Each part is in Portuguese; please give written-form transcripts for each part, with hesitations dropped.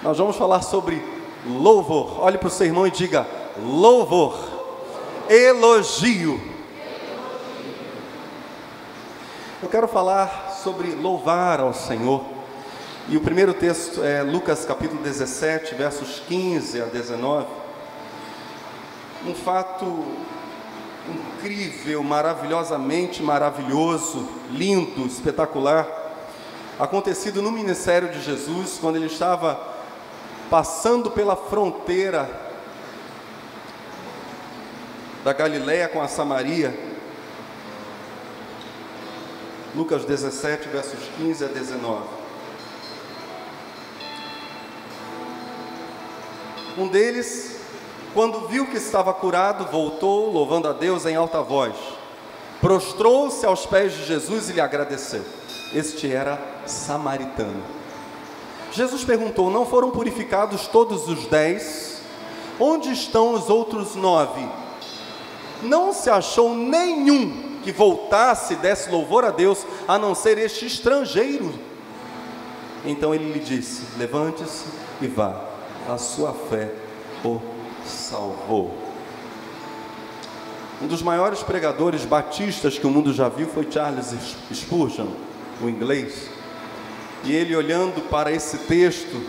Nós vamos falar sobre louvor. Olhe para o seu irmão e diga: louvor, elogio. Eu quero falar sobre louvar ao Senhor. E o primeiro texto é Lucas capítulo 17, versos 15 a 19. Um fato incrível, maravilhosamente maravilhoso, lindo, espetacular, acontecido no ministério de Jesus, quando ele estava passando pela fronteira da Galileia com a Samaria. Lucas 17, versos 15 a 19. Um deles, quando viu que estava curado, voltou, louvando a Deus em alta voz. Prostrou-se aos pés de Jesus e lhe agradeceu. Este era samaritano. Jesus perguntou: não foram purificados todos os 10? Onde estão os outros 9? Não se achou nenhum que voltasse e desse louvor a Deus, a não ser este estrangeiro. Então ele lhe disse: levante-se e vá, a sua fé o salvou. Um dos maiores pregadores batistas que o mundo já viu foi Charles Spurgeon, o inglês. E ele, olhando para esse texto,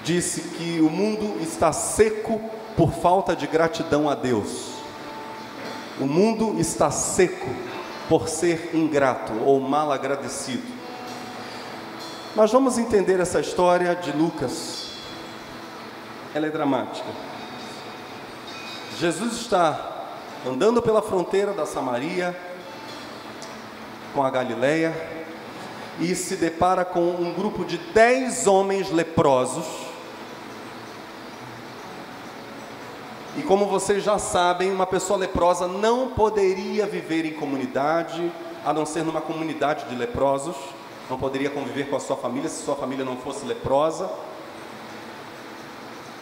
disse que o mundo está seco por falta de gratidão a Deus. O mundo está seco por ser ingrato ou mal agradecido. Mas vamos entender essa história de Lucas. Ela é dramática. Jesus está andando pela fronteira da Samaria com a Galileia e se depara com um grupo de 10 homens leprosos. E como vocês já sabem, uma pessoa leprosa não poderia viver em comunidade, a não ser numa comunidade de leprosos. Não poderia conviver com a sua família se sua família não fosse leprosa.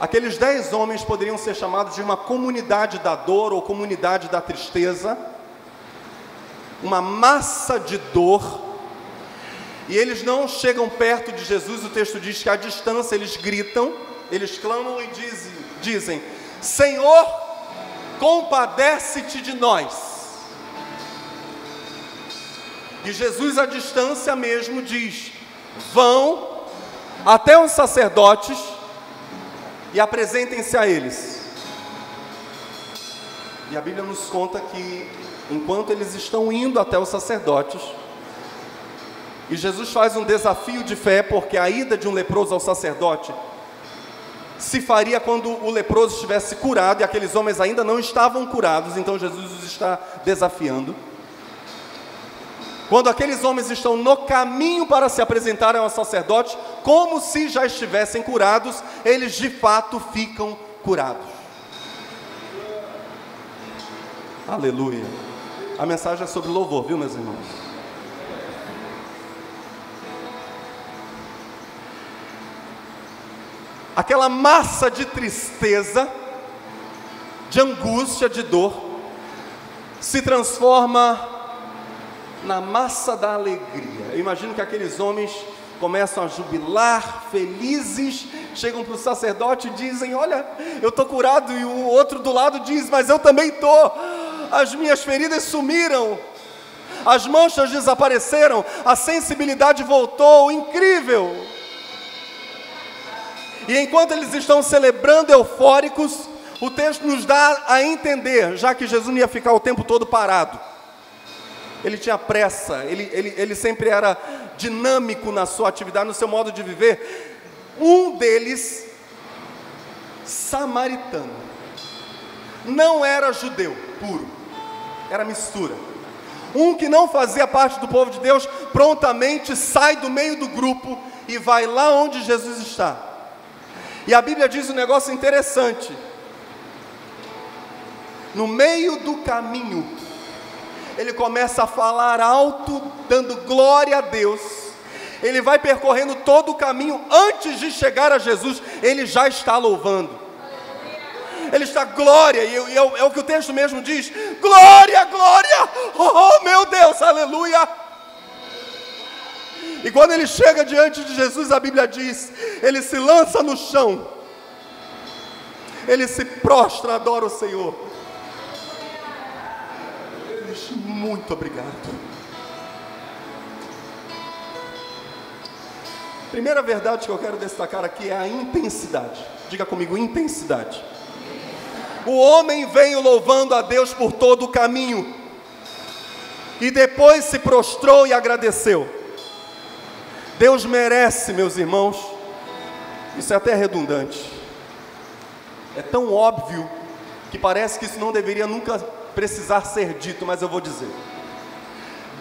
Aqueles 10 homens poderiam ser chamados de uma comunidade da dor ou comunidade da tristeza, uma massa de dor. E eles não chegam perto de Jesus. O texto diz que à distância eles gritam, eles clamam e dizem: Senhor, compadece-te de nós. E Jesus à distância mesmo diz: vão até os sacerdotes e apresentem-se a eles. E a Bíblia nos conta que enquanto eles estão indo até os sacerdotes, e Jesus faz um desafio de fé, porque a ida de um leproso ao sacerdote se faria quando o leproso estivesse curado, e aqueles homens ainda não estavam curados. Então Jesus os está desafiando. Quando aqueles homens estão no caminho para se apresentarem ao sacerdote, como se já estivessem curados, eles de fato ficam curados. Aleluia. A mensagem é sobre louvor, viu, meus irmãos? Aquela massa de tristeza, de angústia, de dor, se transforma na massa da alegria. Eu imagino que aqueles homens começam a jubilar, felizes, chegam para o sacerdote e dizem: olha, eu estou curado. E o outro do lado diz: mas eu também estou. As minhas feridas sumiram, as manchas desapareceram, a sensibilidade voltou. Incrível! E enquanto eles estão celebrando eufóricos, o texto nos dá a entender, já que Jesus não ia ficar o tempo todo parado, ele tinha pressa, ele sempre era dinâmico na sua atividade, no seu modo de viver. Um deles, samaritano, não era judeu puro, era mistura. Um que não fazia parte do povo de Deus, prontamente sai do meio do grupo e vai lá onde Jesus está. E a Bíblia diz um negócio interessante: no meio do caminho, ele começa a falar alto, dando glória a Deus. Ele vai percorrendo todo o caminho. Antes de chegar a Jesus, ele já está louvando. Ele está glória, e é o que o texto mesmo diz: glória, glória, oh meu Deus, aleluia. E quando ele chega diante de Jesus, a Bíblia diz, ele se lança no chão, ele se prostra, adora o Senhor. Ele diz, muito obrigado. Primeira verdade que eu quero destacar aqui é a intensidade. Diga comigo, intensidade. O homem veio louvando a Deus por todo o caminho, e depois se prostrou e agradeceu. Deus merece, meus irmãos, isso é até redundante, é tão óbvio, que parece que isso não deveria nunca precisar ser dito, mas eu vou dizer.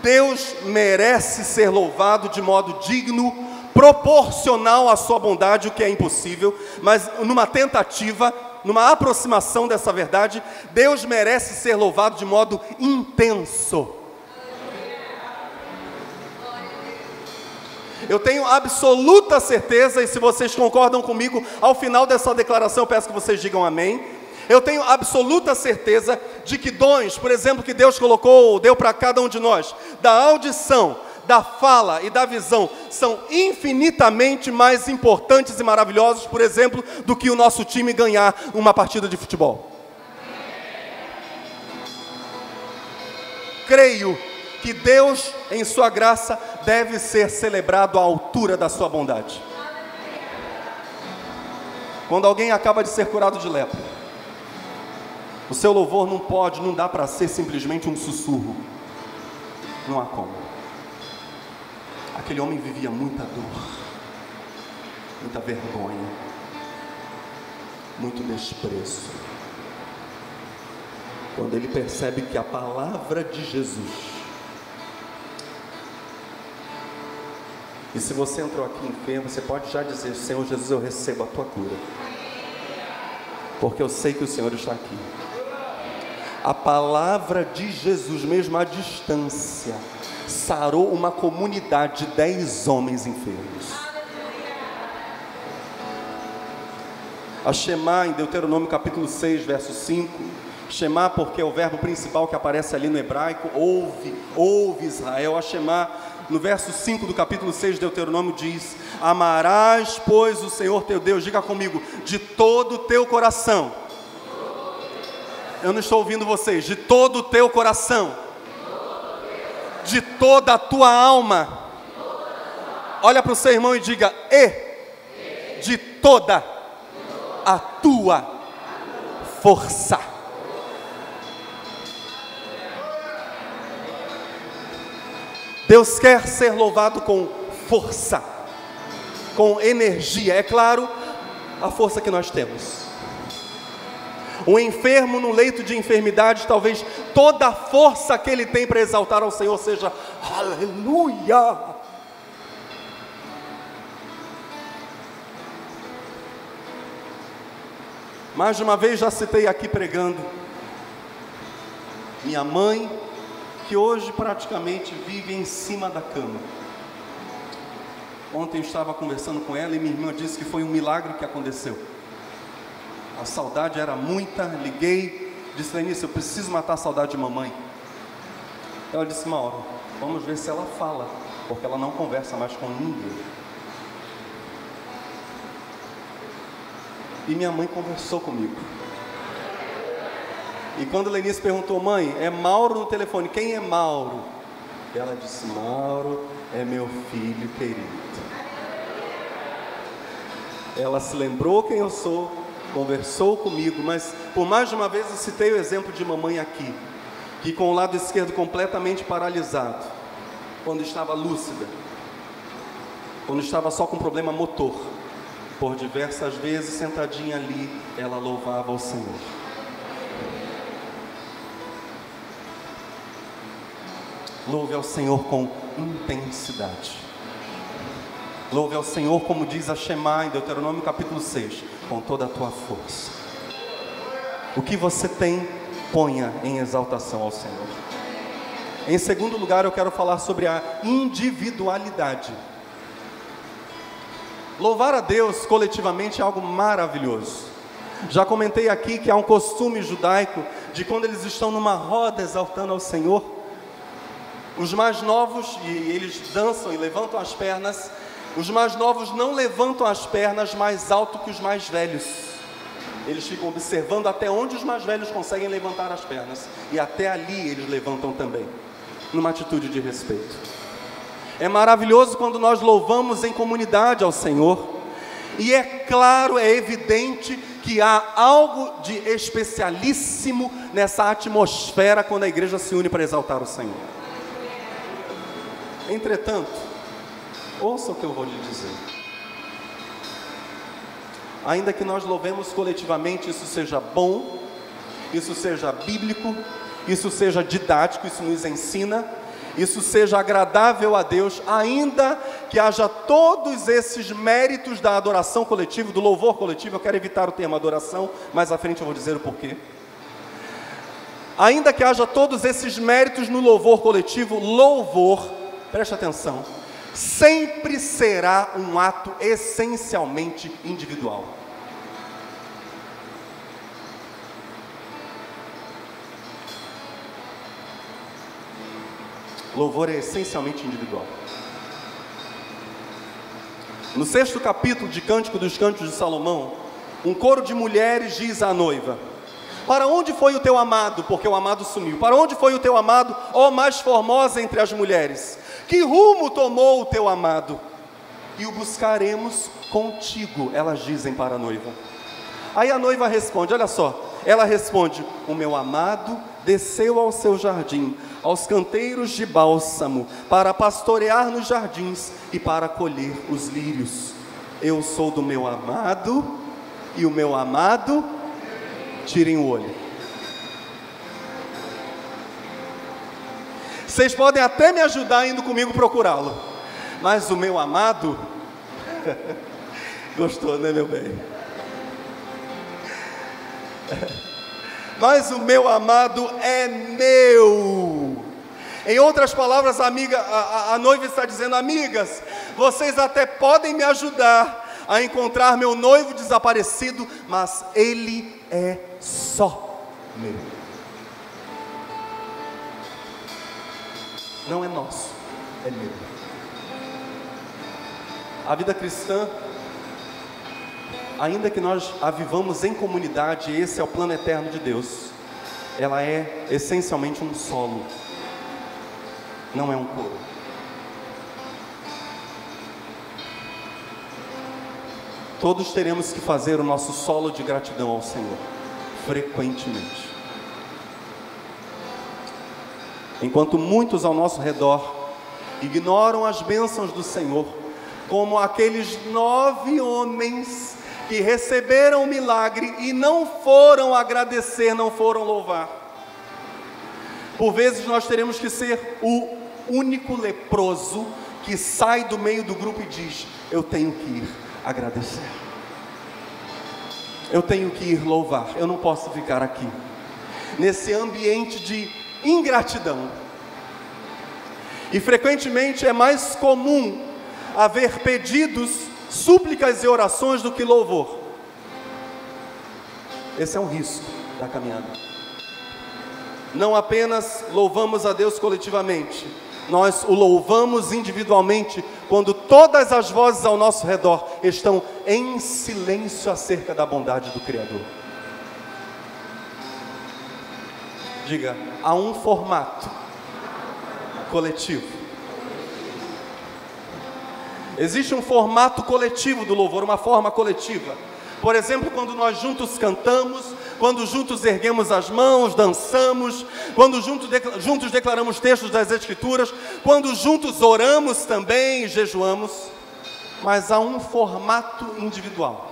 Deus merece ser louvado de modo digno, proporcional à sua bondade, o que é impossível, mas numa tentativa, numa aproximação dessa verdade, Deus merece ser louvado de modo intenso. Eu tenho absoluta certeza, e se vocês concordam comigo, ao final dessa declaração eu peço que vocês digam amém. Eu tenho absoluta certeza de que dons, por exemplo, que Deus colocou, deu para cada um de nós, da audição, da fala e da visão, são infinitamente mais importantes e maravilhosos, por exemplo, do que o nosso time ganhar uma partida de futebol. Creio que Deus, em sua graça, deve ser celebrado à altura da sua bondade. Quando alguém acaba de ser curado de lepra, o seu louvor não dá para ser simplesmente um sussurro. Não há como. Aquele homem vivia muita dor, muita vergonha, muito desprezo. Quando ele percebe que a palavra de Jesus, e se você entrou aqui enfermo, você pode já dizer, Senhor Jesus, eu recebo a tua cura, porque eu sei que o Senhor está aqui. A palavra de Jesus, mesmo à distância, sarou uma comunidade de 10 homens enfermos. A Shema, em Deuteronômio capítulo 6, verso 5, Shema porque é o verbo principal que aparece ali no hebraico, ouve Israel. A Shema, no verso 5 do capítulo 6 de Deuteronômio diz, amarás, pois, o Senhor teu Deus, diga comigo, de todo o teu coração. Eu não estou ouvindo vocês, de todo o teu coração, de toda a tua alma. Olha para o seu irmão e diga, de toda a tua força. Deus quer ser louvado com força, com energia. É claro, a força que nós temos. Um enfermo no leito de enfermidade, talvez toda a força que ele tem para exaltar ao Senhor seja aleluia. Mais de uma vez já citei aqui pregando minha mãe, que hoje praticamente vive em cima da cama. Ontem eu estava conversando com ela e minha irmã disse que foi um milagre que aconteceu. A saudade era muita, liguei, disse, Lenice, eu preciso matar a saudade de mamãe. Ela disse, Mauro, vamos ver se ela fala, porque ela não conversa mais com ninguém. E minha mãe conversou comigo. E quando Lenice perguntou, mãe, é Mauro no telefone, quem é Mauro? Ela disse, Mauro é meu filho querido. Ela se lembrou quem eu sou, conversou comigo, mas por mais de uma vez eu citei o exemplo de mamãe aqui, que com o lado esquerdo completamente paralisado, quando estava lúcida, quando estava só com problema motor, por diversas vezes sentadinha ali, ela louvava o Senhor. Louve ao Senhor com intensidade. Louve ao Senhor, como diz a Shema em Deuteronômio capítulo 6, com toda a tua força. O que você tem, ponha em exaltação ao Senhor. Em segundo lugar, eu quero falar sobre a individualidade. Louvar a Deus coletivamente é algo maravilhoso. Já comentei aqui que há um costume judaico de quando eles estão numa roda exaltando ao Senhor, Os mais novos, e eles dançam e levantam as pernas, os mais novos não levantam as pernas mais alto que os mais velhos. Eles ficam observando até onde os mais velhos conseguem levantar as pernas, e até ali eles levantam também, numa atitude de respeito. É maravilhoso quando nós louvamos em comunidade ao Senhor, e é claro, é evidente que há algo de especialíssimo nessa atmosfera quando a igreja se une para exaltar o Senhor. Entretanto, ouça o que eu vou lhe dizer. Ainda que nós louvemos coletivamente, isso seja bom, isso seja bíblico, isso seja didático, isso nos ensina, isso seja agradável a Deus, ainda que haja todos esses méritos da adoração coletiva, do louvor coletivo, eu quero evitar o termo adoração, mais à frente eu vou dizer o porquê. Ainda que haja todos esses méritos no louvor coletivo, louvor, preste atenção, sempre será um ato essencialmente individual. Louvor é essencialmente individual. No 6º capítulo de Cântico dos Cânticos de Salomão, um coro de mulheres diz à noiva: para onde foi o teu amado? Porque o amado sumiu. Para onde foi o teu amado, ó mais formosa entre as mulheres? Que rumo tomou o teu amado? E o buscaremos contigo, elas dizem para a noiva. Aí a noiva responde, olha só, ela responde: o meu amado desceu ao seu jardim, aos canteiros de bálsamo, para pastorear nos jardins e para colher os lírios. Eu sou do meu amado, e o meu amado, tirem o olho. Vocês podem até me ajudar indo comigo procurá-lo, mas o meu amado, gostou, né, meu bem? Mas o meu amado é meu. Em outras palavras, a noiva está dizendo: amigas, vocês até podem me ajudar a encontrar meu noivo desaparecido, mas ele é só meu. Não é nosso, é meu. A vida cristã, ainda que nós a vivamos em comunidade, esse é o plano eterno de Deus, ela é essencialmente um solo, não é um coro. Todos teremos que fazer o nosso solo de gratidão ao Senhor, frequentemente. Enquanto muitos ao nosso redor ignoram as bênçãos do Senhor, como aqueles 9 homens que receberam o milagre e não foram agradecer, não foram louvar. Por vezes nós teremos que ser o único leproso que sai do meio do grupo e diz: eu tenho que ir agradecer, eu tenho que ir louvar, eu não posso ficar aqui nesse ambiente de ingratidão. E frequentemente é mais comum haver pedidos, súplicas e orações do que louvor. Esse é um risco da caminhada. Não apenas louvamos a Deus coletivamente, nós o louvamos individualmente quando todas as vozes ao nosso redor estão em silêncio acerca da bondade do Criador. Diga: há um formato coletivo. Existe um formato coletivo do louvor, uma forma coletiva. Por exemplo, quando nós juntos cantamos, quando juntos erguemos as mãos, dançamos, quando juntos declaramos textos das Escrituras, quando juntos oramos também e jejuamos. Mas há um formato individual.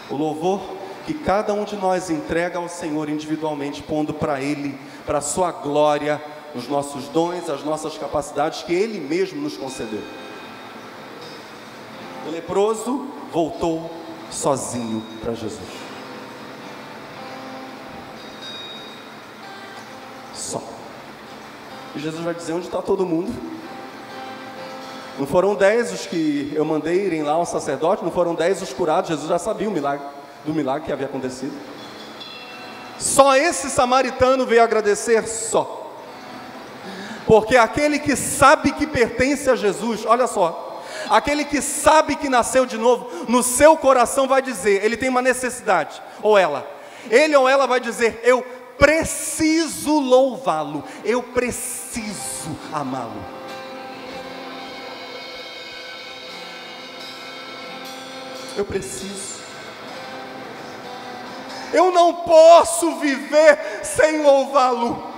O louvor que cada um de nós entrega ao Senhor individualmente, pondo para Ele, para a sua glória, os nossos dons, as nossas capacidades que Ele mesmo nos concedeu. O leproso voltou sozinho para Jesus. Só. E Jesus vai dizer: onde está todo mundo? Não foram 10 os que eu mandei irem lá ao sacerdote? Não foram 10 os curados? Jesus já sabia do milagre que havia acontecido. Só esse samaritano veio agradecer só. Porque aquele que sabe que pertence a Jesus, olha só, aquele que sabe que nasceu de novo, no seu coração vai dizer, ele tem uma necessidade, ou ela, ele ou ela vai dizer, eu preciso louvá-lo, eu preciso amá-lo. Eu preciso. Eu não posso viver sem louvá-lo.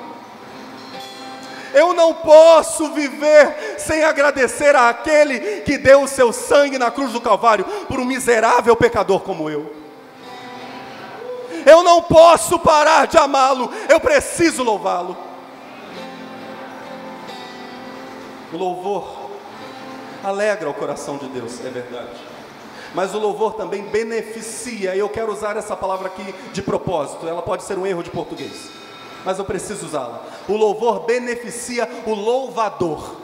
Eu não posso viver sem agradecer àquele que deu o seu sangue na cruz do Calvário por um miserável pecador como eu. Eu não posso parar de amá-lo, eu preciso louvá-lo. O louvor alegra o coração de Deus, é verdade. Mas o louvor também beneficia, e eu quero usar essa palavra aqui de propósito, ela pode ser um erro de português, mas eu preciso usá-la. O louvor beneficia o louvador.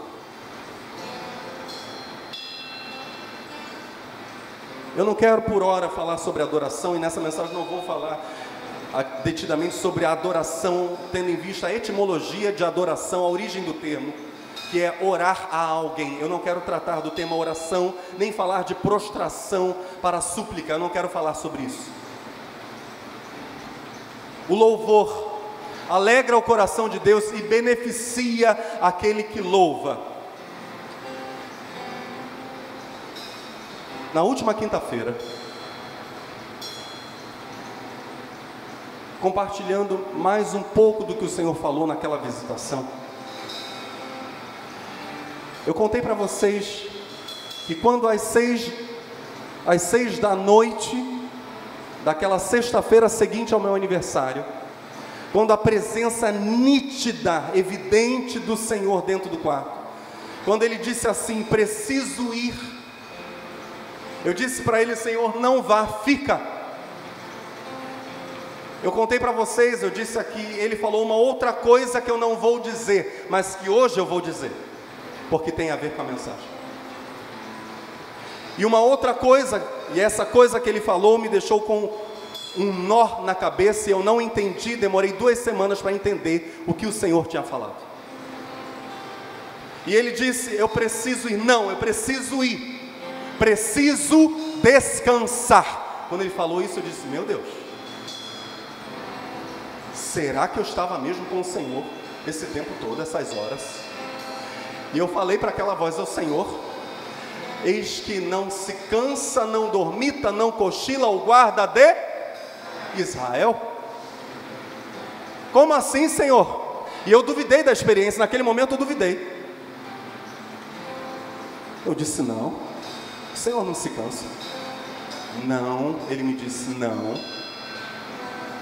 Eu não quero por hora falar sobre adoração, e nessa mensagem não vou falar detidamente sobre a adoração, tendo em vista a etimologia de adoração, a origem do termo, que é orar a alguém. Eu não quero tratar do tema oração, nem falar de prostração para súplica, eu não quero falar sobre isso. O louvor alegra o coração de Deus e beneficia aquele que louva. Na última quinta-feira, compartilhando mais um pouco do que o Senhor falou naquela visitação, eu contei para vocês que quando às seis da noite, daquela sexta-feira seguinte ao meu aniversário, quando a presença nítida, evidente do Senhor dentro do quarto, quando Ele disse assim, preciso ir, eu disse para Ele, Senhor, não vá, fica. Eu contei para vocês, eu disse aqui, Ele falou uma outra coisa que eu não vou dizer, mas que hoje eu vou dizer, porque tem a ver com a mensagem. E uma outra coisa, e essa coisa que Ele falou me deixou com um nó na cabeça, e eu não entendi, demorei 2 semanas para entender o que o Senhor tinha falado. E Ele disse, eu preciso ir, não, eu preciso ir, preciso descansar. Quando Ele falou isso, eu disse, meu Deus, será que eu estava mesmo com o Senhor esse tempo todo, essas horas? E eu falei para aquela voz, ao Senhor, eis que não se cansa, não dormita, não cochila o guarda de Israel. Como assim, Senhor? E eu duvidei da experiência, naquele momento eu duvidei. Eu disse, não, o Senhor não se cansa. Não, Ele me disse, não,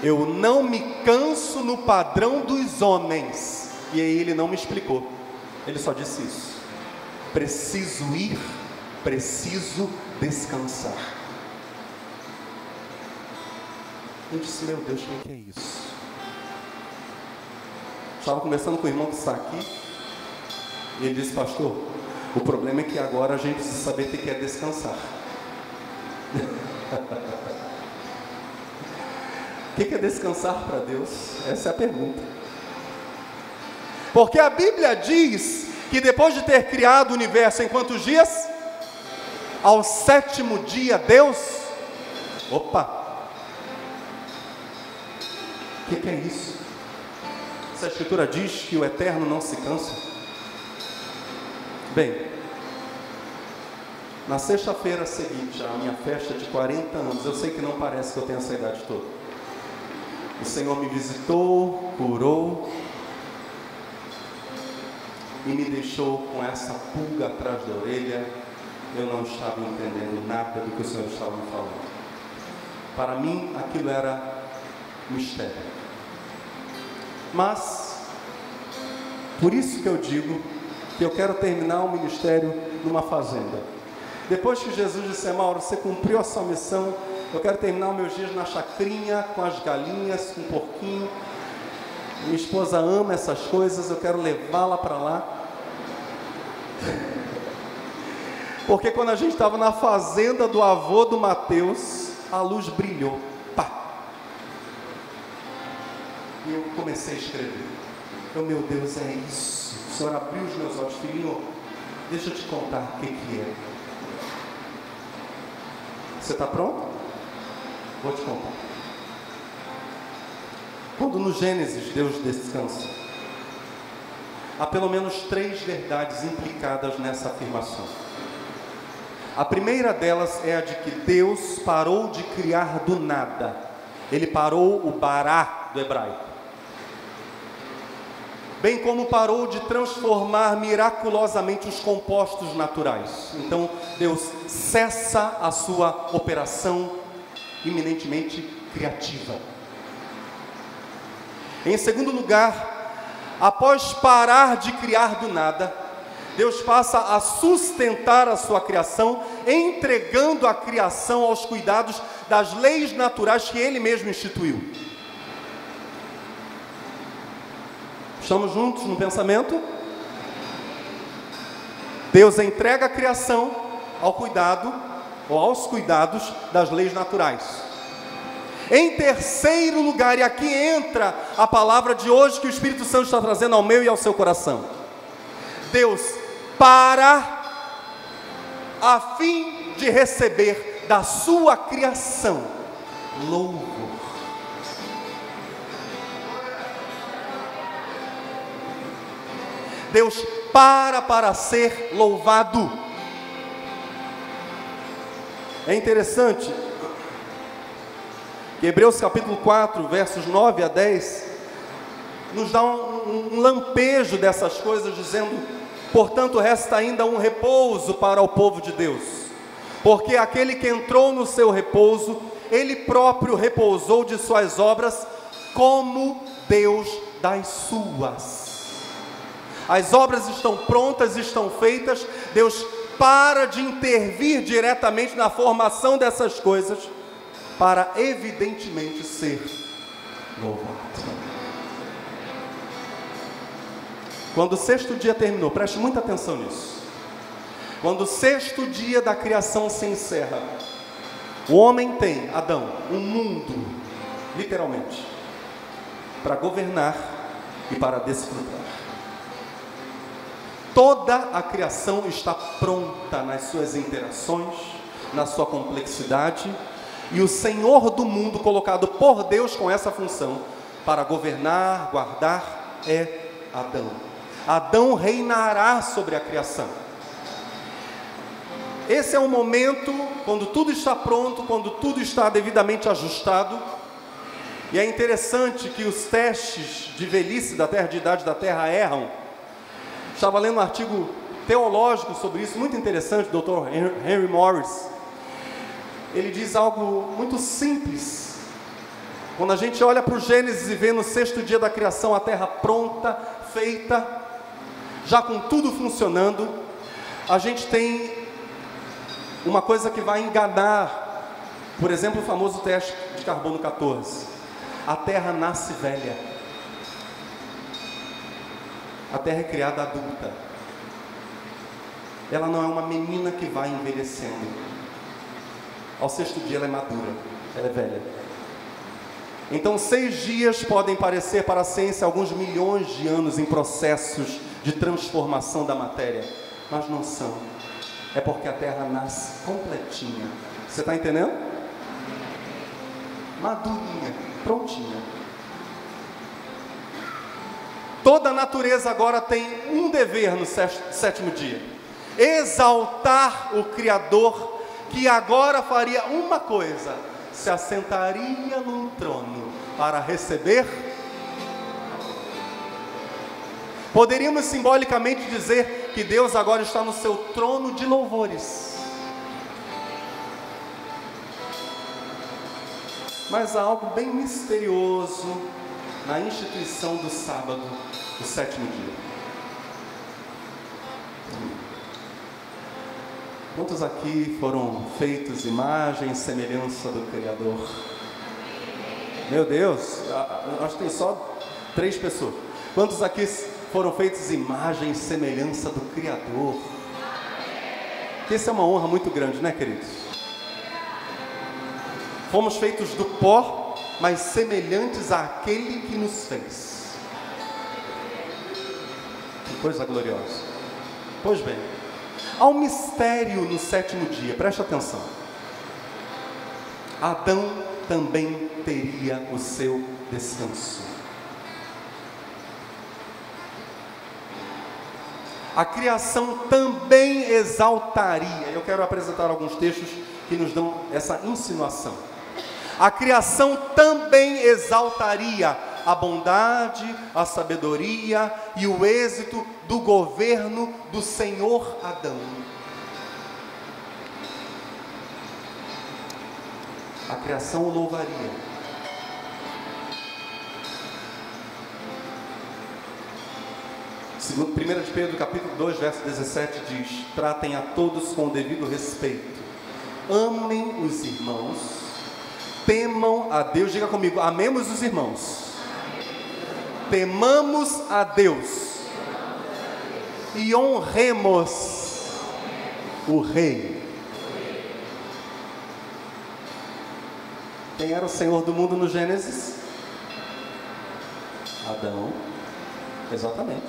eu não me canso no padrão dos homens. E aí Ele não me explicou, Ele só disse isso, preciso ir, preciso descansar. Eu disse, meu Deus, quem que é isso? Estava conversando com o irmão que está aqui, e ele disse, pastor, o problema é que agora a gente precisa saber o que é descansar. O que é descansar para Deus? Essa é a pergunta. Porque a Bíblia diz que depois de ter criado o universo em quantos dias? Ao 7º dia, Deus... Opa! O que é isso? Essa escritura diz que o eterno não se cansa. Bem, na sexta-feira seguinte, a minha festa de 40 anos, eu sei que não parece que eu tenho essa idade toda. O Senhor me visitou, curou, e me deixou com essa pulga atrás da orelha. Eu não estava entendendo nada do que o Senhor estava me falando. Para mim, aquilo era mistério. Mas, por isso que eu digo que eu quero terminar o ministério numa fazenda. Depois que Jesus disse, Mauro, você cumpriu a sua missão, eu quero terminar os meus dias na chacrinha, com as galinhas, com o porquinho. Minha esposa ama essas coisas, eu quero levá-la para lá. Porque quando a gente estava na fazenda do avô do Mateus, a luz brilhou. Pá! E eu comecei a escrever. Meu Deus, é isso. O Senhor abriu os meus olhos. Filhinho, deixa eu te contar o que é. Você está pronto? Vou te contar. Quando no Gênesis Deus descansa, há pelo menos 3 verdades implicadas nessa afirmação. A primeira delas é a de que Deus parou de criar do nada. Ele parou o bará do hebraico. Bem como parou de transformar miraculosamente os compostos naturais. Então, Deus cessa a sua operação iminentemente criativa. Em segundo lugar, após parar de criar do nada, Deus passa a sustentar a sua criação, entregando a criação aos cuidados das leis naturais que Ele mesmo instituiu. Estamos juntos no pensamento? Deus entrega a criação ao cuidado, ou aos cuidados das leis naturais. Em terceiro lugar, e aqui entra a palavra de hoje que o Espírito Santo está trazendo ao meu e ao seu coração. Deus para a fim de receber da sua criação louvor. Deus para ser louvado. É interessante que Hebreus capítulo 4, versos 9 a 10, nos dá um lampejo dessas coisas, dizendo: portanto, resta ainda um repouso para o povo de Deus, porque aquele que entrou no seu repouso, ele próprio repousou de suas obras, como Deus das suas. As obras estão prontas, estão feitas. Deus para de intervir diretamente na formação dessas coisas, para evidentemente ser louvado. Quando o 6º dia terminou, preste muita atenção nisso. Quando o 6º dia da criação se encerra, o homem tem, Adão, um mundo, literalmente, para governar e para desfrutar. Toda a criação está pronta nas suas interações, na sua complexidade, e o Senhor do mundo, colocado por Deus com essa função, para governar, guardar, é Adão. Adão reinará sobre a criação. Esse é o momento quando tudo está pronto, quando tudo está devidamente ajustado. E é interessante que os testes de velhice da terra, de idade da terra, erram. Estava lendo um artigo teológico sobre isso, muito interessante, do Dr. Henry Morris. Ele diz algo muito simples. Quando a gente olha para o Gênesis e vê no 6º dia da criação a terra pronta, feita, já com tudo funcionando, a gente tem uma coisa que vai enganar. Por exemplo, o famoso teste de carbono 14. A terra nasce velha. A terra é criada adulta. Ela não é uma menina que vai envelhecendo. Ao 6º dia ela é madura, ela é velha. Então 6 dias podem parecer para a ciência alguns milhões de anos em processos de transformação da matéria, mas não são. É porque a terra nasce completinha. Você está entendendo? Madurinha, prontinha. Toda a natureza agora tem um dever no 7º dia: exaltar o Criador, que agora faria uma coisa: se assentaria num trono para receber. Poderíamos simbolicamente dizer que Deus agora está no seu trono de louvores. Mas há algo bem misterioso na instituição do sábado, do 7º dia. Quantos aqui foram feitos imagem e semelhança do Criador? Meu Deus, acho que tem só 3 pessoas. Quantos aqui foram feitos imagem e semelhança do Criador? Que isso é uma honra muito grande, né, queridos? Fomos feitos do pó, mas semelhantes àquele que nos fez. Que coisa gloriosa. Pois bem, há um mistério no sétimo dia, preste atenção. Adão também teria o seu descanso. A criação também exaltaria. Eu quero apresentar alguns textos que nos dão essa insinuação. A criação também exaltaria a bondade, a sabedoria e o êxito do governo do Senhor Adão. A criação o louvaria. Segundo 1 de Pedro, capítulo 2, verso 17, diz: tratem a todos com o devido respeito, amem os irmãos, temam a Deus. Diga comigo, amemos os irmãos, temamos a Deus e honremos o Rei. Quem era o Senhor do mundo no Gênesis? Adão. Exatamente,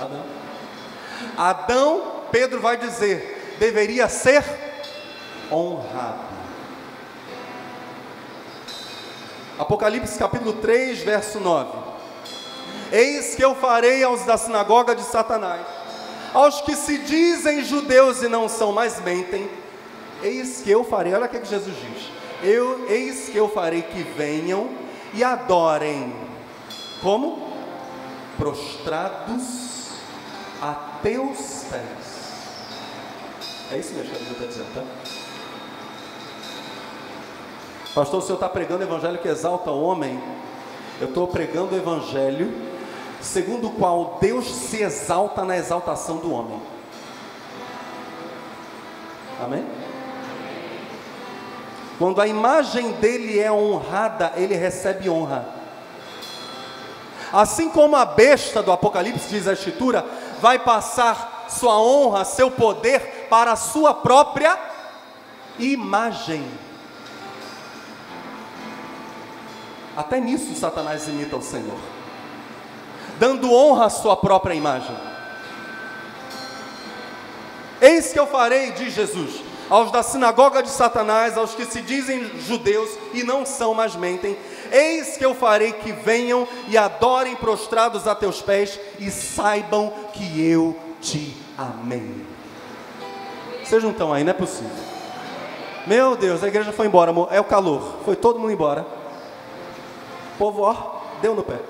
Adão. Adão, Pedro vai dizer, deveria ser honrado. Apocalipse capítulo 3, verso 9. Eis que eu farei aos da sinagoga de Satanás, aos que se dizem judeus e não são, mas mentem. Eis que eu farei, olha o que Jesus diz. Eis que eu farei que venham e adorem. Como? Prostrados a teus pés. É isso mesmo que a Bíblia está dizendo, tá? Pastor, o senhor está pregando o evangelho que exalta o homem? Eu estou pregando o evangelho segundo o qual Deus se exalta na exaltação do homem. Amém? Quando a imagem dele é honrada, ele recebe honra. Assim como a besta do Apocalipse, diz a Escritura, vai passar sua honra, seu poder para a sua própria imagem. Até nisso Satanás imita o Senhor, dando honra à sua própria imagem. Eis que eu farei, diz Jesus, aos da sinagoga de Satanás, aos que se dizem judeus e não são, mas mentem, eis que eu farei que venham e adorem prostrados a teus pés e saibam que eu te amei. Vocês não estão aí, não é possível. Meu Deus, a igreja foi embora, amor. É o calor, foi todo mundo embora. O povo, ó, deu no pé.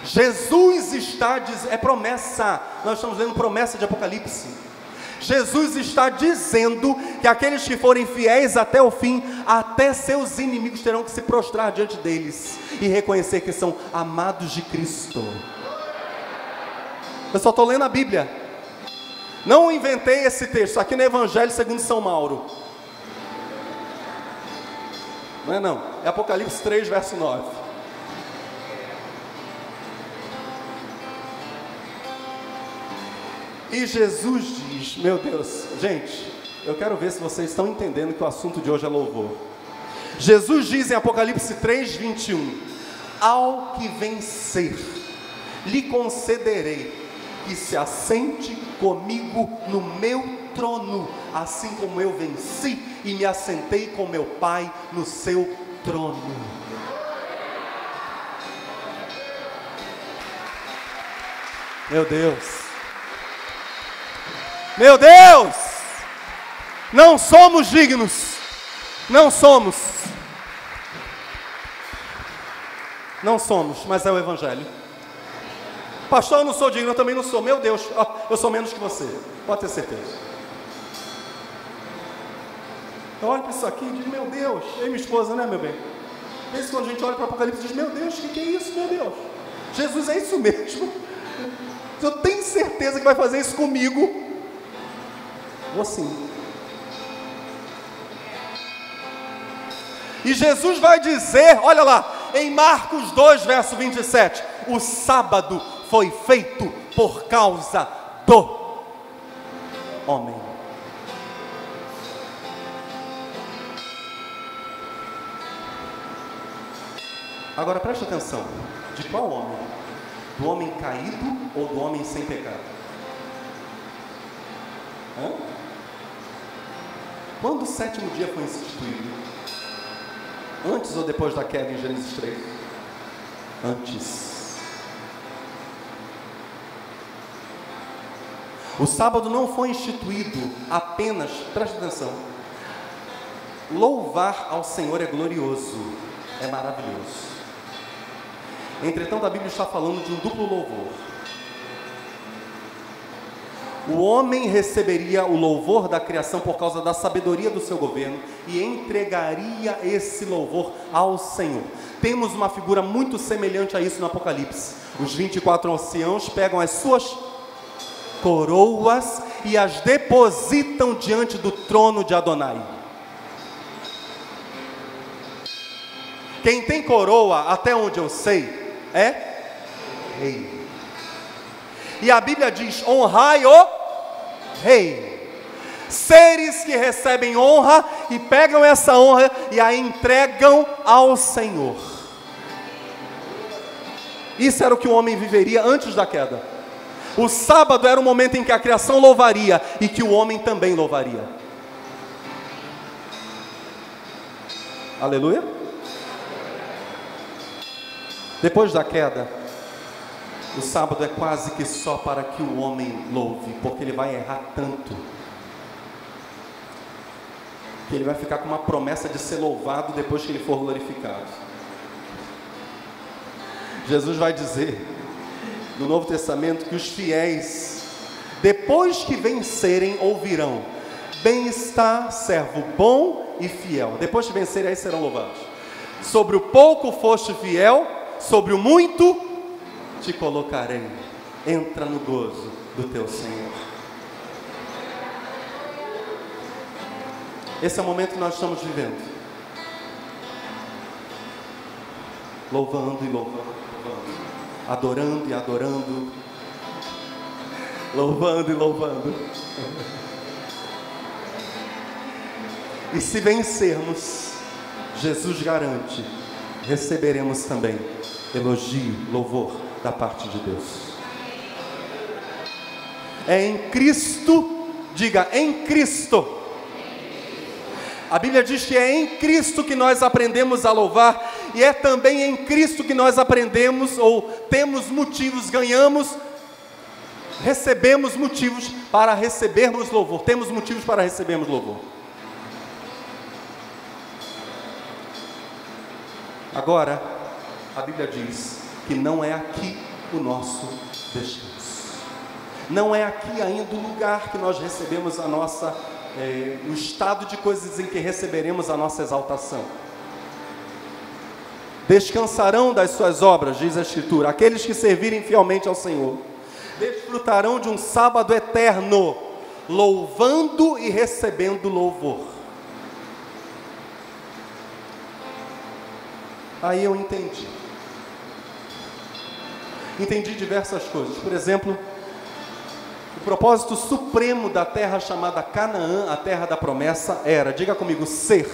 Jesus está dizendo, é promessa, nós estamos lendo promessa de Apocalipse. Jesus está dizendo que aqueles que forem fiéis até o fim, até seus inimigos terão que se prostrar diante deles e reconhecer que são amados de Cristo. Eu só estou lendo a Bíblia, não inventei esse texto, aqui no Evangelho segundo São Mauro. Não, é Apocalipse 3, verso 9. E Jesus diz, meu Deus, gente, eu quero ver se vocês estão entendendo que o assunto de hoje é louvor. Jesus diz em Apocalipse 3, 21, ao que vencer, lhe concederei que se assente comigo no meu trono, assim como eu venci e me assentei com meu Pai no seu trono. Meu Deus, meu Deus, não somos dignos, não somos, mas é o Evangelho. Pastor, eu não sou digno, eu também não sou, meu Deus, eu sou menos que você, pode ter certeza. Eu olho para isso aqui e digo, meu Deus, eu e minha esposa, né, meu bem? Esse quando a gente olha para o Apocalipse e diz, meu Deus, o que é isso, meu Deus? Jesus é isso mesmo. Eu tenho certeza que vai fazer isso comigo. Vou sim. E Jesus vai dizer, olha lá, em Marcos 2, verso 27, o sábado foi feito por causa do homem. Agora preste atenção, de qual homem? Do homem caído ou do homem sem pecado? Quando o sétimo dia foi instituído? Antes ou depois da queda em Gênesis 3? Antes. O sábado não foi instituído apenas, preste atenção, louvar ao Senhor é glorioso, é maravilhoso. Entretanto, a Bíblia está falando de um duplo louvor. O homem receberia o louvor da criação por causa da sabedoria do seu governo e entregaria esse louvor ao Senhor. Temos uma figura muito semelhante a isso no Apocalipse. Os 24 anciãos pegam as suas coroas e as depositam diante do trono de Adonai. Quem tem coroa, até onde eu sei, é rei. E a Bíblia diz: honrai o rei. Seres que recebem honra e pegam essa honra e a entregam ao Senhor. Isso era o que o homem viveria antes da queda. O sábado era o momento em que a criação louvaria e que o homem também louvaria. Aleluia. Depois da queda, o sábado é quase que só para que o homem louve, porque ele vai errar tanto, que ele vai ficar com uma promessa de ser louvado depois que ele for glorificado. Jesus vai dizer no Novo Testamento que os fiéis, depois que vencerem, ouvirão: bem está, servo bom e fiel. Depois que vencerem, aí serão louvados. Sobre o pouco foste fiel, sobre o muito te colocarei. Entra no gozo do teu Senhor. Esse é o momento que nós estamos vivendo. Louvando e louvando, louvando. Adorando e adorando. Louvando e louvando. E se vencermos, Jesus garante, receberemos também elogio, louvor da parte de Deus. É em Cristo, diga, em Cristo. A Bíblia diz que é em Cristo que nós aprendemos a louvar, e é também em Cristo que nós aprendemos, ou temos motivos, recebemos motivos para recebermos louvor. Temos motivos para recebermos louvor. Agora, a Bíblia diz que não é aqui o nosso descanso. Não é aqui ainda o lugar que nós recebemos a nossa, o estado de coisas em que receberemos a nossa exaltação. Descansarão das suas obras, diz a Escritura, aqueles que servirem fielmente ao Senhor. Desfrutarão de um sábado eterno, louvando e recebendo louvor. Aí eu entendi diversas coisas. Por exemplo, o propósito supremo da terra chamada Canaã, a terra da promessa, era, diga comigo, ser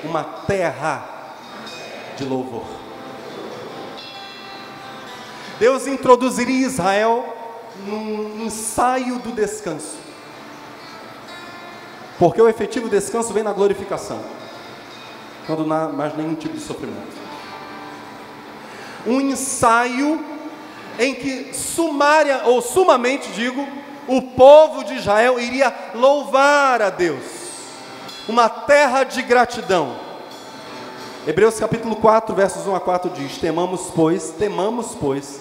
uma terra de louvor. Deus introduziria Israel num ensaio do descanso, porque o efetivo descanso vem na glorificação, quando não há mais nenhum tipo de sofrimento. Um ensaio em que sumamente, o povo de Israel iria louvar a Deus, uma terra de gratidão. Hebreus capítulo 4, versos 1 a 4 diz: temamos, pois,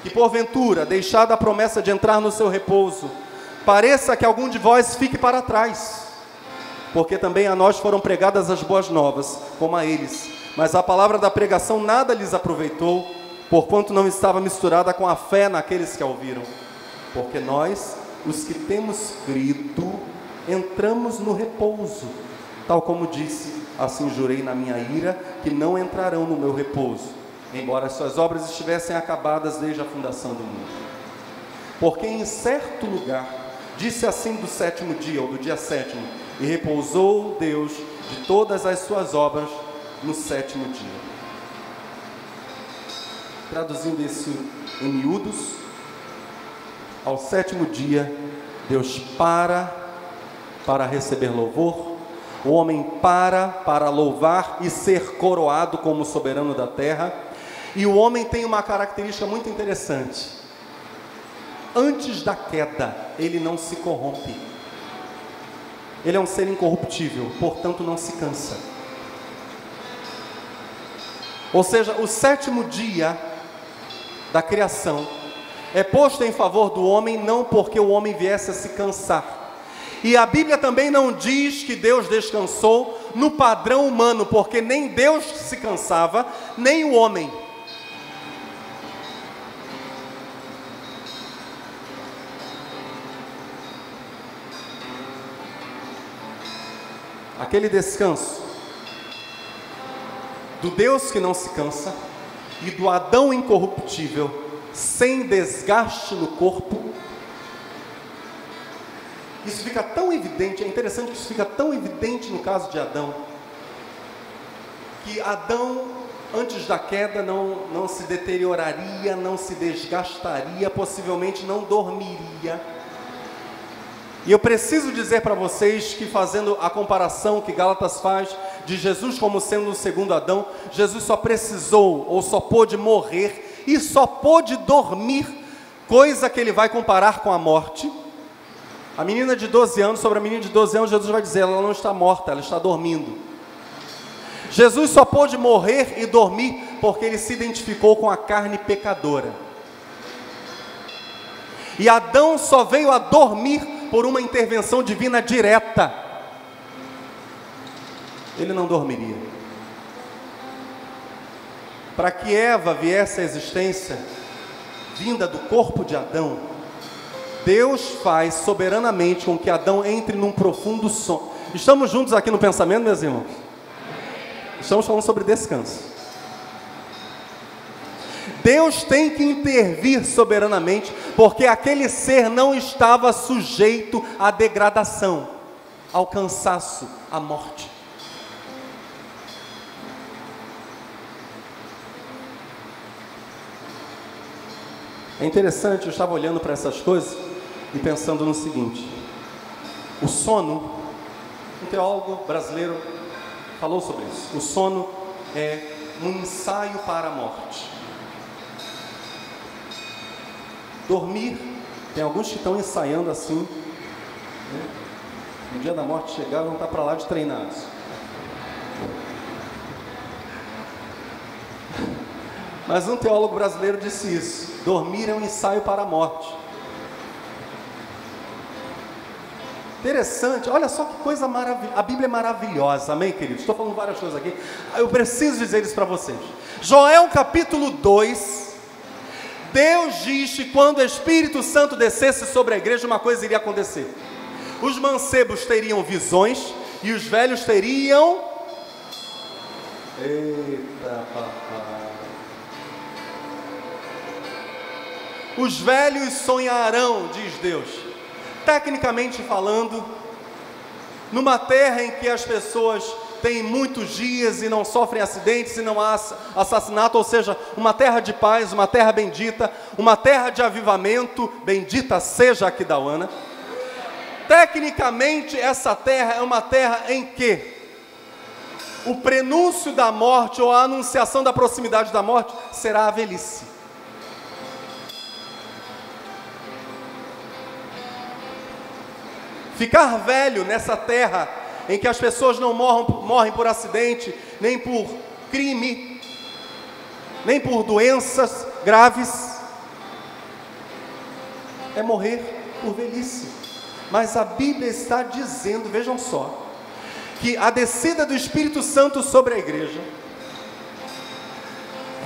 que porventura, deixada a promessa de entrar no seu repouso, pareça que algum de vós fique para trás, porque também a nós foram pregadas as boas novas, como a eles, mas a palavra da pregação nada lhes aproveitou, porquanto não estava misturada com a fé naqueles que a ouviram. Porque nós, os que temos crido, entramos no repouso, tal como disse: assim jurei na minha ira, que não entrarão no meu repouso, embora as suas obras estivessem acabadas desde a fundação do mundo. Porque em certo lugar, disse assim do sétimo dia, ou do dia sétimo: e repousou Deus de todas as suas obras no sétimo dia. Traduzindo isso em miúdos, ao 7º dia, Deus para receber louvor, o homem para louvar e ser coroado como soberano da terra, e o homem tem uma característica muito interessante. Antes da queda, ele não se corrompe. Ele é um ser incorruptível, portanto não se cansa. Ou seja, o 7º dia da criação é posto em favor do homem, não porque o homem viesse a se cansar. E a Bíblia também não diz que Deus descansou no padrão humano, porque nem Deus se cansava, nem o homem. Aquele descanso do Deus que não se cansa e do Adão incorruptível, sem desgaste no corpo, isso fica tão evidente, é interessante que isso fica tão evidente no caso de Adão, que Adão, antes da queda, não se deterioraria, não se desgastaria, possivelmente não dormiria. E eu preciso dizer para vocês que, fazendo a comparação que Gálatas faz de Jesus como sendo o segundo Adão, Jesus só precisou ou só pôde morrer e só pôde dormir, coisa que ele vai comparar com a morte. A menina de 12 anos, sobre a menina de 12 anos, Jesus vai dizer, ela não está morta, ela está dormindo. Jesus só pôde morrer e dormir porque ele se identificou com a carne pecadora. E Adão só veio a dormir por uma intervenção divina direta. Ele não dormiria. Para que Eva viesse à existência, vinda do corpo de Adão, Deus faz soberanamente com que Adão entre num profundo sono. Estamos juntos aqui no pensamento, meus irmãos? Estamos falando sobre descanso. Deus tem que intervir soberanamente, porque aquele ser não estava sujeito à degradação, ao cansaço, à morte. É interessante, eu estava olhando para essas coisas e pensando no seguinte: o sono, um teólogo brasileiro falou sobre isso, o sono é um ensaio para a morte. Dormir, tem alguns que estão ensaiando assim, né? No dia da morte chegar, vão estar para lá de treinados. Mas um teólogo brasileiro disse isso: dormir é um ensaio para a morte. Interessante, olha só que coisa maravilhosa. A Bíblia é maravilhosa, amém, queridos? Estou falando várias coisas aqui, eu preciso dizer isso para vocês. Joel capítulo 2, Deus diz que quando o Espírito Santo descesse sobre a igreja, uma coisa iria acontecer. Os mancebos teriam visões e os velhos teriam... Eita, papai. Os velhos sonharão, diz Deus. Tecnicamente falando, numa terra em que as pessoas têm muitos dias e não sofrem acidentes e não há assassinato, ou seja, uma terra de paz, uma terra bendita, uma terra de avivamento, bendita seja a Aquidauana. Tecnicamente, essa terra é uma terra em que o prenúncio da morte ou a anunciação da proximidade da morte será a velhice. Ficar velho nessa terra em que as pessoas não morrem por acidente, nem por crime, nem por doenças graves, é morrer por velhice. Mas a Bíblia está dizendo, vejam só, que a descida do Espírito Santo sobre a igreja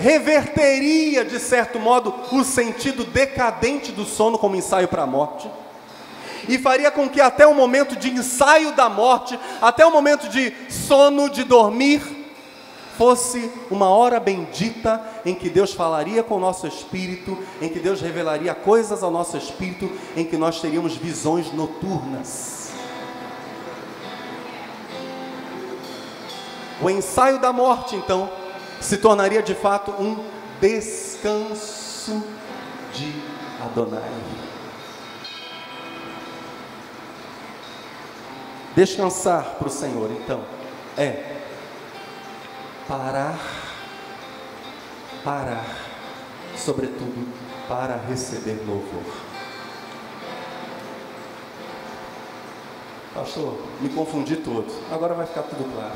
reverteria, de certo modo, o sentido decadente do sono como ensaio para a morte, e faria com que até o momento de ensaio da morte, até o momento de sono, de dormir, fosse uma hora bendita em que Deus falaria com o nosso espírito, em que Deus revelaria coisas ao nosso espírito, em que nós teríamos visões noturnas. O ensaio da morte, então, se tornaria de fato um descanso. descanso de Adonai. Descansar para o Senhor, então, é parar, sobretudo para receber louvor. Pastor, me confundi todo, agora vai ficar tudo claro.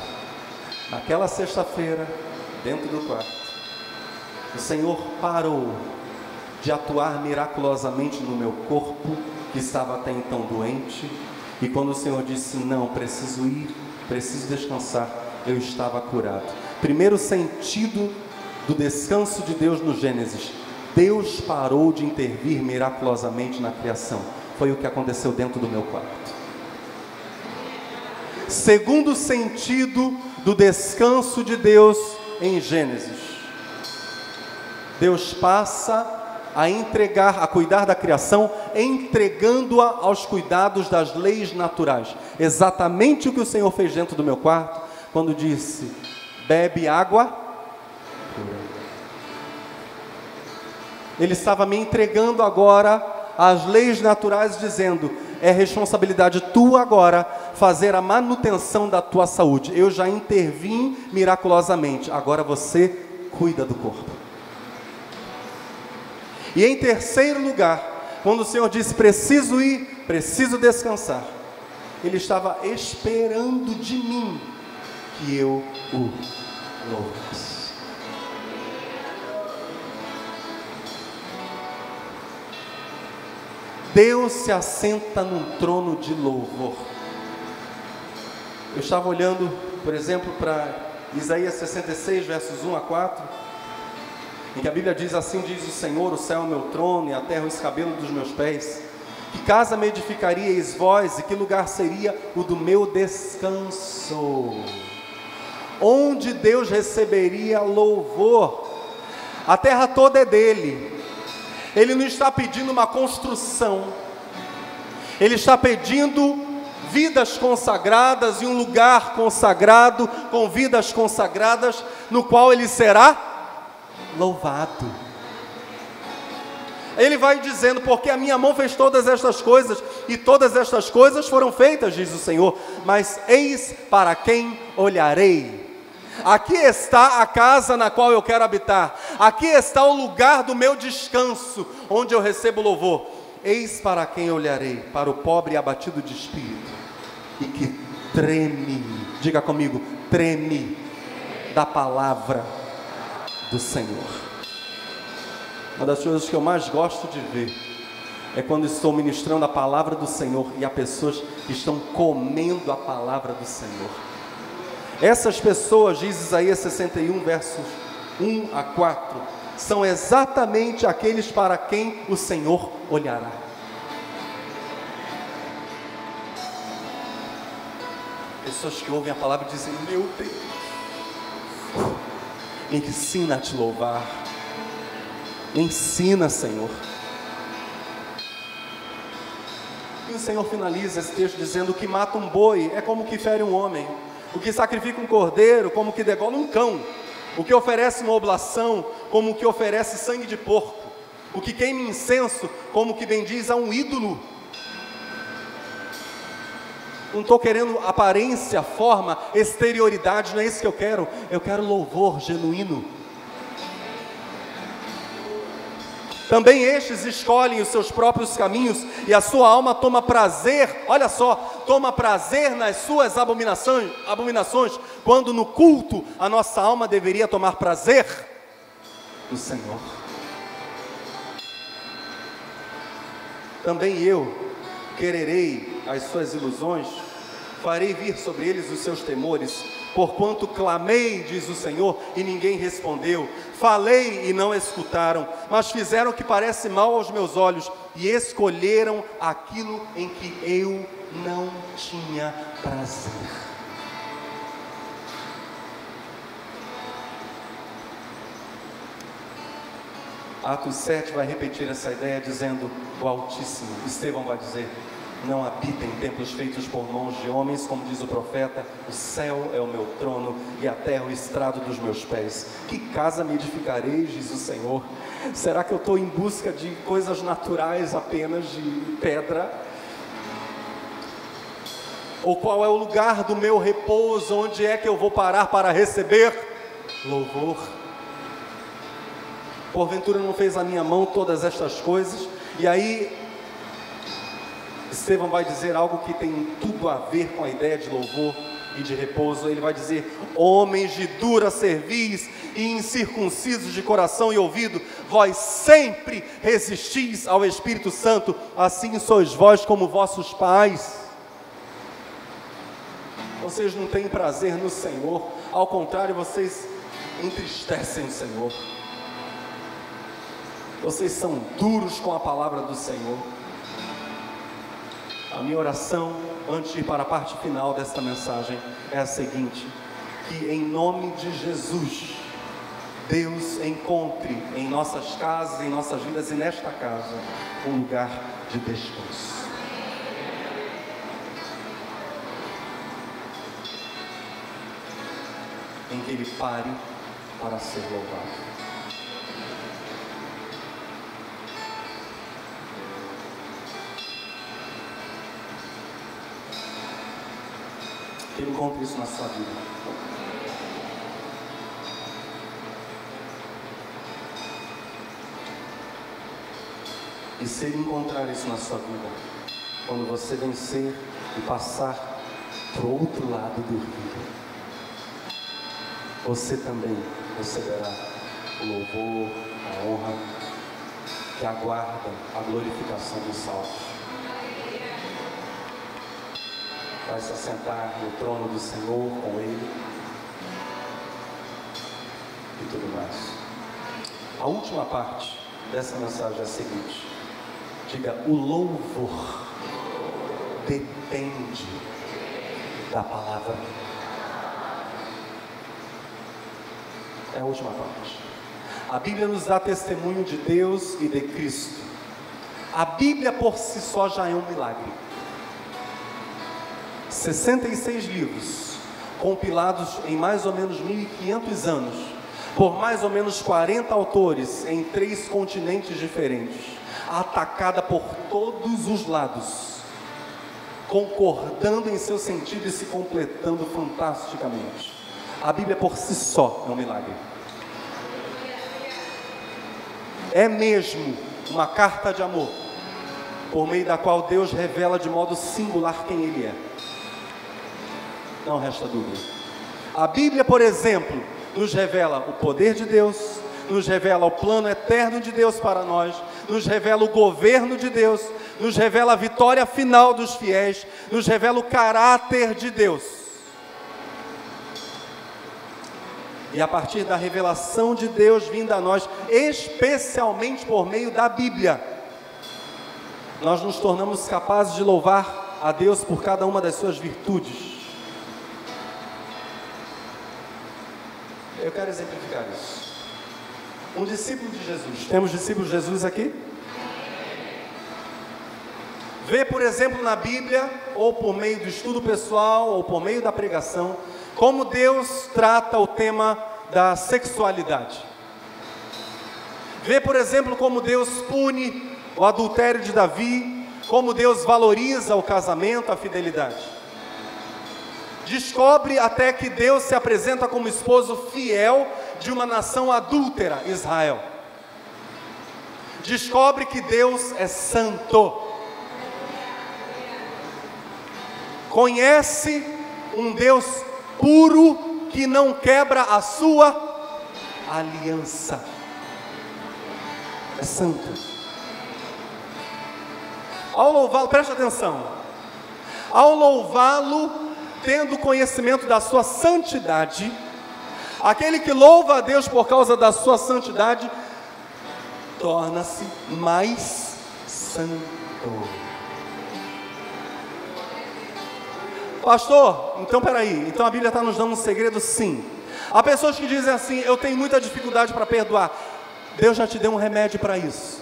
Naquela sexta-feira, dentro do quarto, o Senhor parou de atuar miraculosamente no meu corpo, que estava até então doente, e quando o Senhor disse, não, preciso ir, preciso descansar, eu estava curado. Primeiro sentido do descanso de Deus no Gênesis: Deus parou de intervir miraculosamente na criação. Foi o que aconteceu dentro do meu quarto. Segundo sentido do descanso de Deus em Gênesis: Deus passa a entregar, a cuidar da criação, entregando-a aos cuidados das leis naturais. Exatamente o que o Senhor fez dentro do meu quarto, quando disse, bebe água pura. Ele estava me entregando agora as leis naturais, dizendo, é responsabilidade tua agora fazer a manutenção da tua saúde. Eu já intervim miraculosamente, agora você cuida do corpo. E em terceiro lugar, quando o Senhor disse, preciso ir, preciso descansar, Ele estava esperando de mim que eu o louvasse. Deus se assenta num trono de louvor. Eu estava olhando, por exemplo, para Isaías 66, versos 1 a 4, em que a Bíblia diz, assim diz o Senhor, o céu é o meu trono e a terra o escabelo dos meus pés. Que casa me edificaríeis vós e que lugar seria o do meu descanso? Onde Deus receberia louvor? A terra toda é dele. Ele não está pedindo uma construção. Ele está pedindo vidas consagradas e um lugar consagrado, com vidas consagradas, no qual ele será louvado. Ele vai dizendo, porque a minha mão fez todas estas coisas, e todas estas coisas foram feitas, diz o Senhor, mas eis para quem olharei. Aqui está a casa na qual eu quero habitar, aqui está o lugar do meu descanso, onde eu recebo louvor. Eis para quem olharei, para o pobre e abatido de espírito, e que treme, diga comigo, treme da palavra do Senhor. Uma das coisas que eu mais gosto de ver é quando estou ministrando a palavra do Senhor e há pessoas que estão comendo a palavra do Senhor. Essas pessoas, diz Isaías 61, versos 1 a 4, são exatamente aqueles para quem o Senhor olhará. Pessoas que ouvem a palavra e dizem, meu Deus, ensina a te louvar, ensina, Senhor. E o Senhor finaliza esse texto dizendo, o que mata um boi é como que fere um homem, o que sacrifica um cordeiro, como que degola um cão, o que oferece uma oblação, como que oferece sangue de porco, o que queima incenso, como que bendiz a um ídolo. Não estou querendo aparência, forma, exterioridade, não é isso que eu quero louvor genuíno. Também estes escolhem os seus próprios caminhos, e a sua alma toma prazer, olha só, toma prazer nas suas abominações, quando no culto a nossa alma deveria tomar prazer no Senhor. Também eu quererei as suas ilusões, farei vir sobre eles os seus temores, porquanto clamei, diz o Senhor, e ninguém respondeu, falei e não escutaram, mas fizeram o que parece mal aos meus olhos, e escolheram aquilo em que eu não tinha prazer. Atos 7 vai repetir essa ideia dizendo, o Altíssimo, Estevão vai dizer, não habita em templos feitos por mãos de homens, como diz o profeta: o céu é o meu trono e a terra o estrado dos meus pés. Que casa me edificarei, diz o Senhor? Será que eu estou em busca de coisas naturais apenas, de pedra? Ou qual é o lugar do meu repouso? Onde é que eu vou parar para receber louvor? Porventura não fez a minha mão todas estas coisas? E aí Estevão vai dizer algo que tem tudo a ver com a ideia de louvor e de repouso. Ele vai dizer: homens de dura cerviz e incircuncisos de coração e ouvido, vós sempre resistis ao Espírito Santo, assim sois vós como vossos pais. Vocês não têm prazer no Senhor, ao contrário, vocês entristecem o Senhor. Vocês são duros com a palavra do Senhor. A minha oração, antes de ir para a parte final desta mensagem, é a seguinte: que em nome de Jesus, Deus encontre em nossas casas, em nossas vidas e nesta casa, um lugar de descanso. Em que Ele pare para ser louvado. Que Ele encontre isso na sua vida. E se Ele encontrar isso na sua vida, quando você vencer e passar para o outro lado do rio, você também receberá o louvor, a honra que aguarda a glorificação dos salvos. Vai se assentar no trono do Senhor com Ele e tudo mais. A última parte dessa mensagem é a seguinte: diga: o louvor depende da palavra. É a última parte. A Bíblia nos dá testemunho de Deus e de Cristo. A Bíblia por si só já é um milagre. 66 livros, compilados em mais ou menos 1500 anos, por mais ou menos 40 autores, em 3 continentes diferentes, atacada por todos os lados, concordando em seu sentido e se completando fantasticamente. A Bíblia por si só é um milagre. É mesmo uma carta de amor, por meio da qual Deus revela de modo singular quem Ele é. Não resta dúvida. A Bíblia, por exemplo, nos revela o poder de Deus, nos revela o plano eterno de Deus para nós, nos revela o governo de Deus, nos revela a vitória final dos fiéis, nos revela o caráter de Deus. E a partir da revelação de Deus vinda a nós, especialmente por meio da Bíblia, nós nos tornamos capazes de louvar a Deus por cada uma das suas virtudes. Eu quero exemplificar isso. Um discípulo de Jesus. Temos discípulos de Jesus aqui? Vê, por exemplo, na Bíblia, ou por meio do estudo pessoal, ou por meio da pregação, como Deus trata o tema da sexualidade. Vê, por exemplo, como Deus pune o adultério de Davi, como Deus valoriza o casamento, a fidelidade. Descobre até que Deus se apresenta como esposo fiel de uma nação adúltera, Israel. Descobre que Deus é santo. Conhece um Deus puro que não quebra a sua aliança. É santo. Ao louvá-lo, preste atenção. Ao louvá-lo, tendo conhecimento da sua santidade, aquele que louva a Deus por causa da sua santidade, torna-se mais santo. Pastor, então peraí, então a Bíblia está nos dando um segredo? Sim. Há pessoas que dizem assim: eu tenho muita dificuldade para perdoar. Deus já te deu um remédio para isso.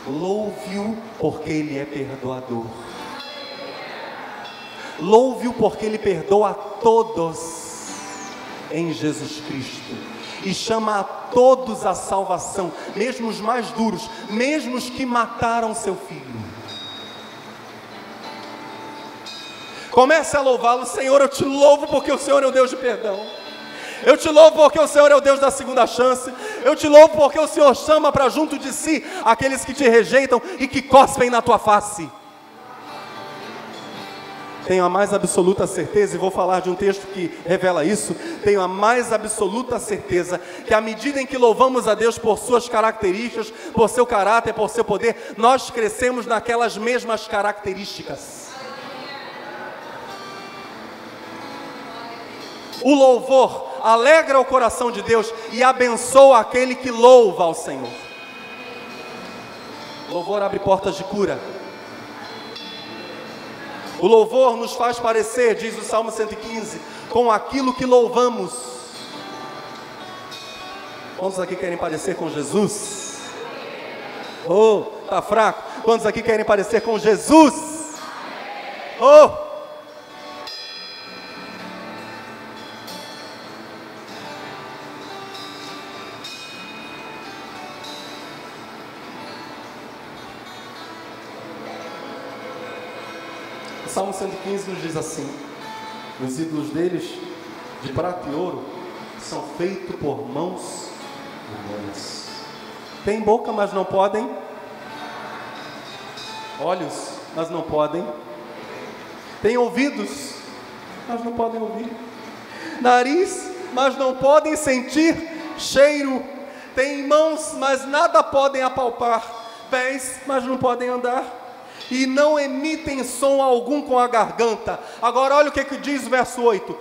Louve-o porque Ele é perdoador. Louve-o porque Ele perdoa a todos em Jesus Cristo. E chama a todos à salvação, mesmo os mais duros, mesmo os que mataram seu filho. Comece a louvá-lo. Senhor, eu te louvo porque o Senhor é o Deus de perdão. Eu te louvo porque o Senhor é o Deus da segunda chance. Eu te louvo porque o Senhor chama para junto de si aqueles que te rejeitam e que cospem na tua face. Tenho a mais absoluta certeza, e vou falar de um texto que revela isso. Tenho a mais absoluta certeza que à medida em que louvamos a Deus por suas características, por seu caráter, por seu poder, nós crescemos naquelas mesmas características. O louvor alegra o coração de Deus e abençoa aquele que louva ao Senhor. O louvor abre portas de cura. O louvor nos faz parecer, diz o Salmo 115, com aquilo que louvamos. Quantos aqui querem parecer com Jesus? Oh, tá fraco? Quantos aqui querem parecer com Jesus? Oh! O Salmo 115 nos diz assim: os ídolos deles, de prata e ouro, são feitos por mãos humanas. Tem boca, mas não podem. Olhos, mas não podem. Tem ouvidos, mas não podem ouvir. Nariz, mas não podem sentir cheiro. Tem mãos, mas nada podem apalpar. Pés, mas não podem andar. E não emitem som algum com a garganta. Agora olha o que diz o verso 8: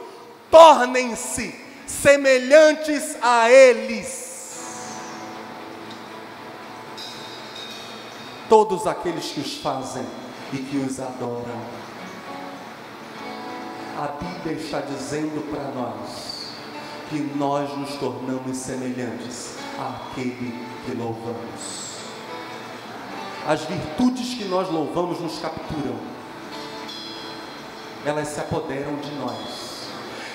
tornem-se semelhantes a eles todos aqueles que os fazem e que os adoram. A Bíblia está dizendo para nós que nós nos tornamos semelhantes àquele que louvamos. As virtudes que nós louvamos nos capturam. Elas se apoderam de nós.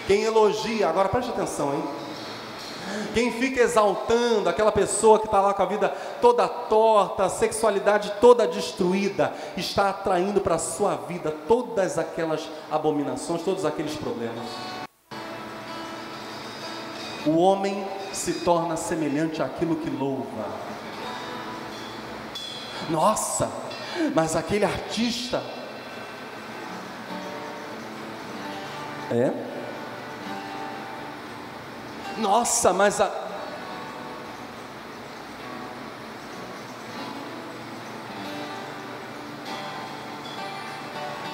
Quem elogia, agora preste atenção, hein? Quem fica exaltando aquela pessoa que está lá com a vida toda torta, a sexualidade toda destruída, está atraindo para a sua vida todas aquelas abominações, todos aqueles problemas. O homem se torna semelhante àquilo que louva. Nossa, mas aquele artista nossa, mas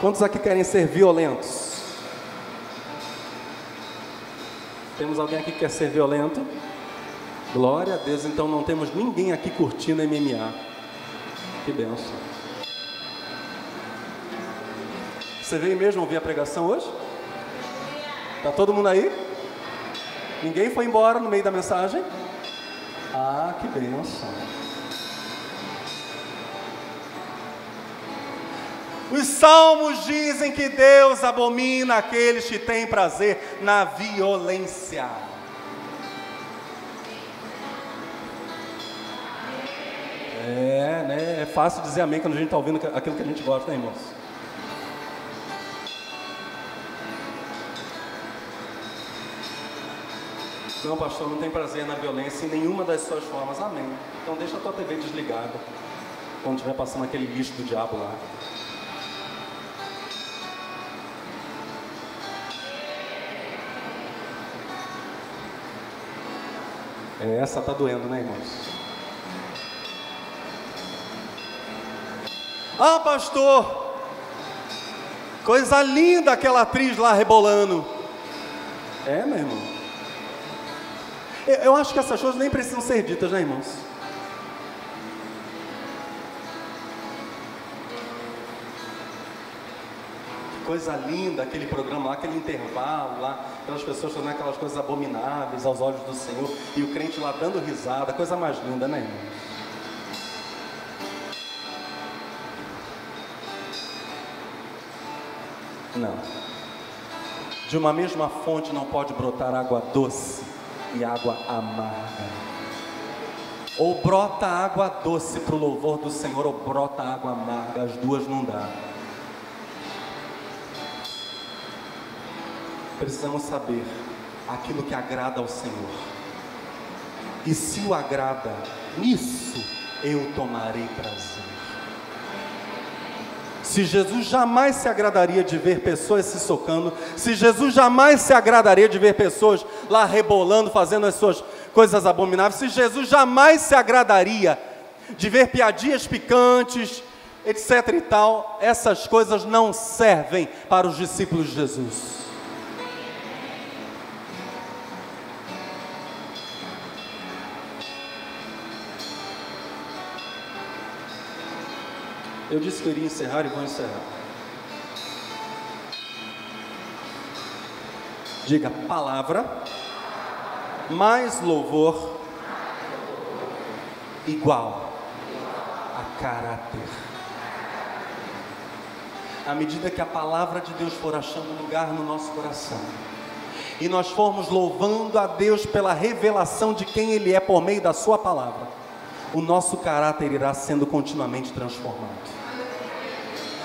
quantos aqui querem ser violentos? Temos alguém aqui que quer ser violento? Glória a Deus, então não temos ninguém aqui curtindo MMA. Que benção. Você veio mesmo ouvir a pregação hoje? Está todo mundo aí? Ninguém foi embora no meio da mensagem? Ah, que benção. Os salmos dizem que Deus abomina aqueles que têm prazer na violência. É fácil dizer amém quando a gente está ouvindo aquilo que a gente gosta, né, irmãos? Não, pastor, não tem prazer na violência em nenhuma das suas formas, amém. Então deixa a tua TV desligada quando estiver passando aquele lixo do diabo lá. Essa tá doendo, né, irmãos? Ah, pastor, coisa linda aquela atriz lá rebolando. Meu irmão. Eu acho que essas coisas nem precisam ser ditas, né, irmãos? Que coisa linda aquele programa lá, aquele intervalo lá, aquelas pessoas fazendo aquelas coisas abomináveis aos olhos do Senhor, e o crente lá dando risada, coisa mais linda, né, irmãos? Não. De uma mesma fonte não pode brotar água doce e água amarga. Ou brota água doce para o louvor do Senhor, ou brota água amarga, as duas não dá. Precisamos saber aquilo que agrada ao Senhor. E se o agrada, nisso eu tomarei prazer. Se Jesus jamais se agradaria de ver pessoas se socando, se Jesus jamais se agradaria de ver pessoas lá rebolando, fazendo as suas coisas abomináveis, se Jesus jamais se agradaria de ver piadinhas picantes, etc e tal, essas coisas não servem para os discípulos de Jesus. Eu disse que eu iria encerrar e vou encerrar. Diga palavra, mais louvor, igual a caráter. À medida que a palavra de Deus for achando lugar no nosso coração, e nós formos louvando a Deus pela revelação de quem Ele é por meio da sua palavra, o nosso caráter irá sendo continuamente transformado.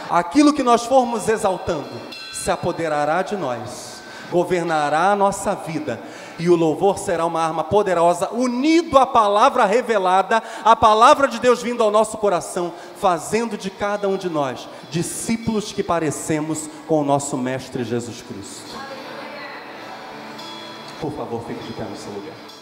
Aquilo que nós formos exaltando se apoderará de nós, governará a nossa vida, e o louvor será uma arma poderosa, unido à palavra revelada, a palavra de Deus vindo ao nosso coração, fazendo de cada um de nós discípulos que parecemos com o nosso Mestre Jesus Cristo. Por favor, fique de pé no seu lugar.